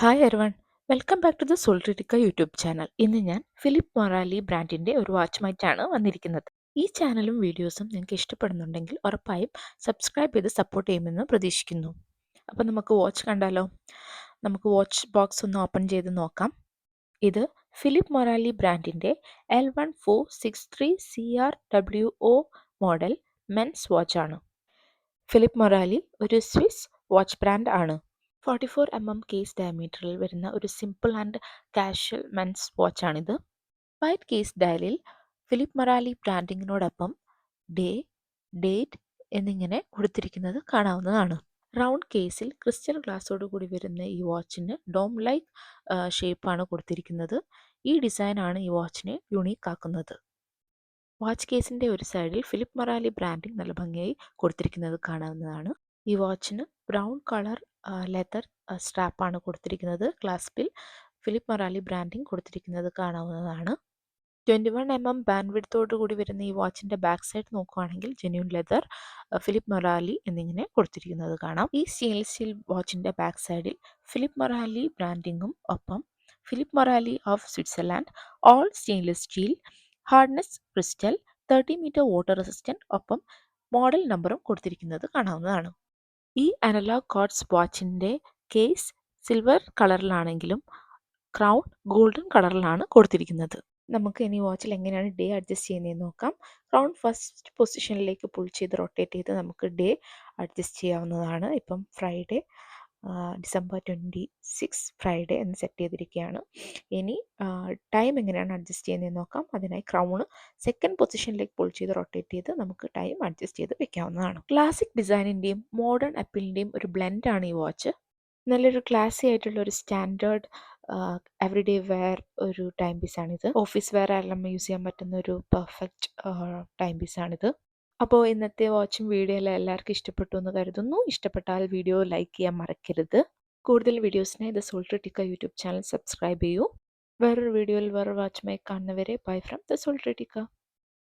Hi everyone, welcome back to the സോൾട്രിറ്റിക്ക YouTube channel. ഇന്ന് ഞാൻ ഫിലിപ്പ് മൊറാലി ബ്രാൻഡിൻ്റെ ഒരു വാച്ചുമായിട്ടാണ് വന്നിരിക്കുന്നത്. ഈ ചാനലും വീഡിയോസും നിങ്ങൾക്ക് ഇഷ്ടപ്പെടുന്നുണ്ടെങ്കിൽ ഉറപ്പായും സബ്സ്ക്രൈബ് ചെയ്ത് സപ്പോർട്ട് ചെയ്യുമെന്ന് പ്രതീക്ഷിക്കുന്നു. അപ്പം നമുക്ക് വാച്ച് കണ്ടാലോ? നമുക്ക് വാച്ച് ബോക്സ് ഒന്ന് ഓപ്പൺ ചെയ്ത് നോക്കാം. ഇത് ഫിലിപ്പ് മൊറാലി ബ്രാൻഡിൻ്റെ L1463CRWO മോഡൽ മെൻസ് വാച്ചാണ്. ഫിലിപ്പ് മൊറാലി ഒരു സ്വിസ് വാച്ച് ബ്രാൻഡ് ആണ്. 44 mm കേസ് ഡയമീറ്ററിൽ വരുന്ന ഒരു സിമ്പിൾ ആൻഡ് കാഷ്വൽ മെൻസ് വാച്ചാണിത്. വൈറ്റ് കേസ് ഡയലിൽ ഫിലിപ്പ് മൊറാലി ബ്രാൻഡിങ്ങിനോടൊപ്പം ഡേ, ഡേറ്റ് എന്നിങ്ങനെ കൊടുത്തിരിക്കുന്നത് കാണാവുന്നതാണ്. റൗണ്ട് കേസിൽ ക്രിസ്റ്റൽ ഗ്ലാസോട് കൂടി വരുന്ന ഈ വാച്ചിന് ഡോം ലൈക്ക് ഷേപ്പാണ് കൊടുത്തിരിക്കുന്നത്. ഈ ഡിസൈനാണ് ഈ വാച്ചിനെ യുണീക്ക് ആക്കുന്നത്. വാച്ച് കേസിൻ്റെ ഒരു സൈഡിൽ ഫിലിപ്പ് മൊറാലി ബ്രാൻഡിങ് നല്ല ഭംഗിയായി കൊടുത്തിരിക്കുന്നത് കാണാവുന്നതാണ്. ഈ വാച്ചിന് ബ്രൗൺ കളർ ലെതർ സ്ട്രാപ്പാണ് കൊടുത്തിരിക്കുന്നത്. ക്ലാസ്പിൽ ഫിലിപ്പ് മൊറാലി ബ്രാൻഡിങ് കൊടുത്തിരിക്കുന്നത് കാണാവുന്നതാണ്. 21 mm ബാൻഡ് വിഡ്ത്തോടു കൂടി വരുന്ന ഈ വാച്ചിൻ്റെ ബാക്ക് സൈഡ് നോക്കുകയാണെങ്കിൽ ജെന്യൂൻ ലെതർ, ഫിലിപ്പ് മൊറാലി എന്നിങ്ങനെ കൊടുത്തിരിക്കുന്നത് കാണാം. ഈ സ്റ്റെയിൻലെസ് സ്റ്റീൽ വാച്ചിൻ്റെ ബാക്ക് സൈഡിൽ ഫിലിപ്പ് മൊറാലി ബ്രാൻഡിങ്ങും ഒപ്പം Philip Morali of Switzerland all stainless steel hardness crystal 30 metre water resistant ഒപ്പം മോഡൽ നമ്പറും കൊടുത്തിരിക്കുന്നത് കാണാവുന്നതാണ്. ഈ അനലോഗ് ക്വാർട്സ് വാച്ചിൻ്റെ കേസ് സിൽവർ കളറിലാണെങ്കിലും ക്രൗൺ ഗോൾഡൻ കളറിലാണ് കൊടുത്തിരിക്കുന്നത്. നമുക്ക് ഇനി വാച്ചിൽ എങ്ങനെയാണ് ഡേ അഡ്ജസ്റ്റ് ചെയ്യുന്നതെന്ന് നോക്കാം. ക്രൗൺ ഫസ്റ്റ് പൊസിഷനിലേക്ക് പുൾ ചെയ്ത് റൊട്ടേറ്റ് ചെയ്ത് നമുക്ക് ഡേ അഡ്ജസ്റ്റ് ചെയ്യാവുന്നതാണ്. ഇപ്പം ഫ്രൈഡേ, December 26 ഫ്രൈഡേ എന്ന് സെറ്റ് ചെയ്തിരിക്കുകയാണ്. ഇനി ടൈം എങ്ങനെയാണ് അഡ്ജസ്റ്റ് ചെയ്യുന്നതെന്ന് നോക്കാം. അതിനായി ക്രൗണ് സെക്കൻഡ് പൊസിഷനിലേക്ക് പുൾ ചെയ്ത് റൊട്ടേറ്റ് ചെയ്ത് നമുക്ക് ടൈം അഡ്ജസ്റ്റ് ചെയ്ത് വെക്കാവുന്നതാണ്. ക്ലാസിക് ഡിസൈനിൻ്റെയും മോഡേൺ അപ്പിളിൻ്റെയും ഒരു ബ്ലെൻഡാണ് ഈ വാച്ച്. നല്ലൊരു ക്ലാസി ആയിട്ടുള്ള ഒരു സ്റ്റാൻഡേർഡ് എവറിഡേ വെയർ ഒരു ടൈം പീസാണിത്. ഓഫീസ് വെയർ എല്ലാം യൂസ് ചെയ്യാൻ പറ്റുന്ന ഒരു പെർഫെക്റ്റ് ടൈം പീസാണിത്. അപ്പോൾ ഇന്നത്തെ വാച്ചും വീഡിയോ എല്ലാം എല്ലാവർക്കും ഇഷ്ടപ്പെട്ടു എന്ന് കരുതുന്നു. ഇഷ്ടപ്പെട്ടാൽ വീഡിയോ ലൈക്ക് ചെയ്യാൻ മറക്കരുത്. കൂടുതൽ വീഡിയോസിനായി ദ സോൾട്രിറ്റിക്ക യൂട്യൂബ് ചാനൽ സബ്സ്ക്രൈബ് ചെയ്യൂ. വേറൊരു വീഡിയോയിൽ വേറൊരു വാച്ചുമായി കാണുന്നവരെ ബൈ ഫ്രം ദ സോൾട്രിറ്റിക്ക.